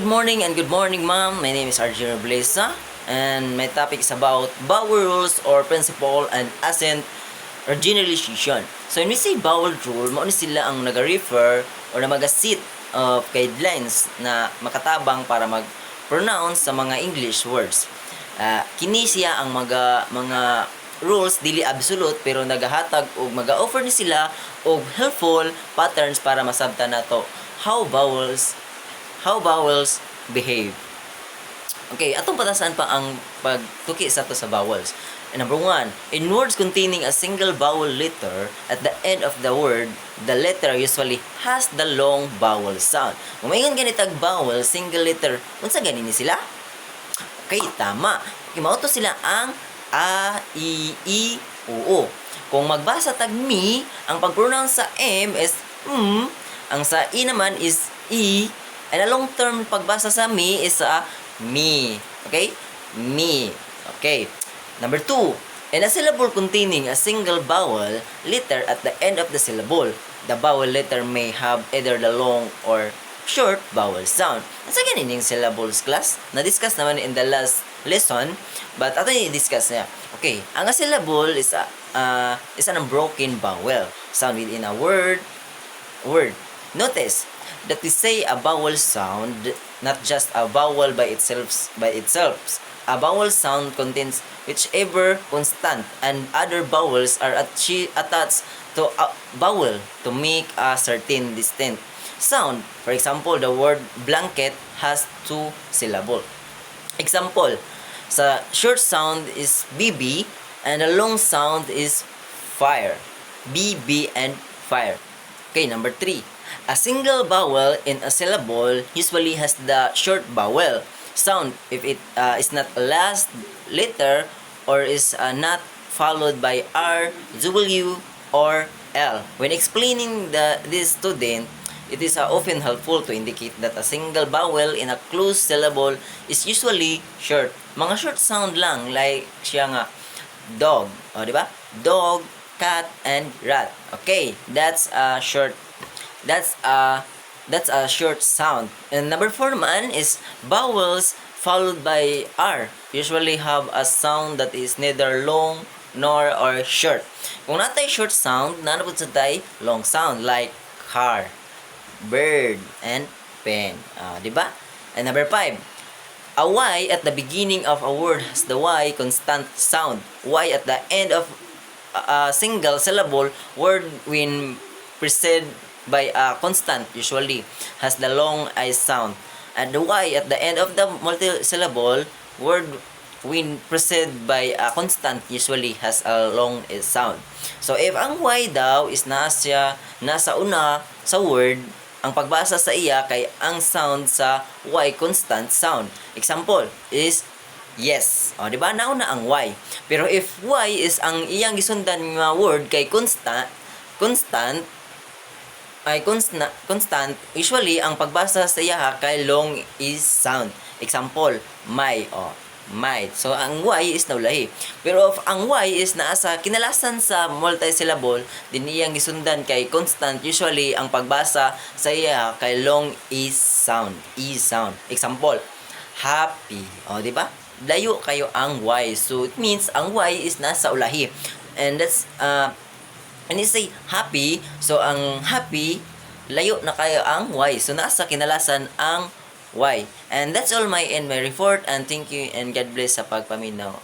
morning and good morning, ma'am. My name is Arjun Blesa, and my topic is about vowel rules or principle and accent or generalization. So when we say vowel rule, mao ni sila ang naga-refer or na magasit of guidelines na makatabang para mag-pronounce sa mga English words. Kini siya ang mga rules dili absolute pero nagahatag og maga-offer ni sila og helpful patterns para masabtan nato how vowels behave. Okay, atong patasan pa ang pagtuki sa to sa vowels. And number 1, in words containing a single vowel letter at the end of the word, the letter usually has the long vowel sound. Kung maingon ganitag vowel, single letter, unsa gani ni sila? Okay, tama. Okay, mao to sila ang A, I, O. Kung magbasa tag mi, ang pag-pronounce sa M is ang sa I naman is I, and a long term pagbasa sa mi is mi. Okay? Mi. Okay. Number 2. In a syllable containing a single vowel letter at the end of the syllable, the vowel letter may have either the long or short vowel sound. Sa ganing syllables class, na-discuss naman in the last lesson, but ato i-discuss niya. Okay, ang a syllable is an unbroken vowel sound within a word. Notice that we say a vowel sound, not just a vowel by itself. A vowel sound contains whichever constant and other vowels are attached to a vowel to make a certain distinct sound. For example, the word blanket has 2 syllables. Example, sa short sound is BB and the long sound is fire. BB and fire. Okay, number 3. A single vowel in a syllable usually has the short vowel sound if it is not a last letter or is not followed by R, W, or L. When explaining this student, it is often helpful to indicate that a single vowel in a closed syllable is usually short. Mga short sound lang, like siya nga dog, o di ba? Dog, cat, and rat. Okay, that's a short sound. And number 4 naman is vowels followed by R usually have a sound that is neither long nor or short. Kung natay short sound, nanapod sa tay long sound like car, bird, and pen. Di ba? And number 5, a Y at the beginning of a word has the Y constant sound. Y at the end of a single syllable word when preceded by a constant usually has the long I sound. And the Y at the end of the multi-syllable word when preceded by a constant usually has a long I sound. So if ang Y daw is nasa una sa word, ang pagbasa sa iya kay ang sound sa Y constant sound. Example is yes. O, di ba? Nauna ang Y. Pero if Y is ang iyang gisundan nga word kay constant, usually ang pagbasa sa iya kay long is sound. Example, my. So ang Y is naulahi. Pero if ang Y is naa sa kinalasan sa multi-syllable, din iyang gisundan kay constant, usually ang pagbasa sa iya kay long is sound. Example, happy. O, di ba? Layo kayo ang Y. So it means ang Y is nasa ulahi. And that's and you say happy, so ang happy, layo na kayo ang Y. So nasa kinalasan ang Y. And that's all my report, and thank you and God bless sa pagpaminaw.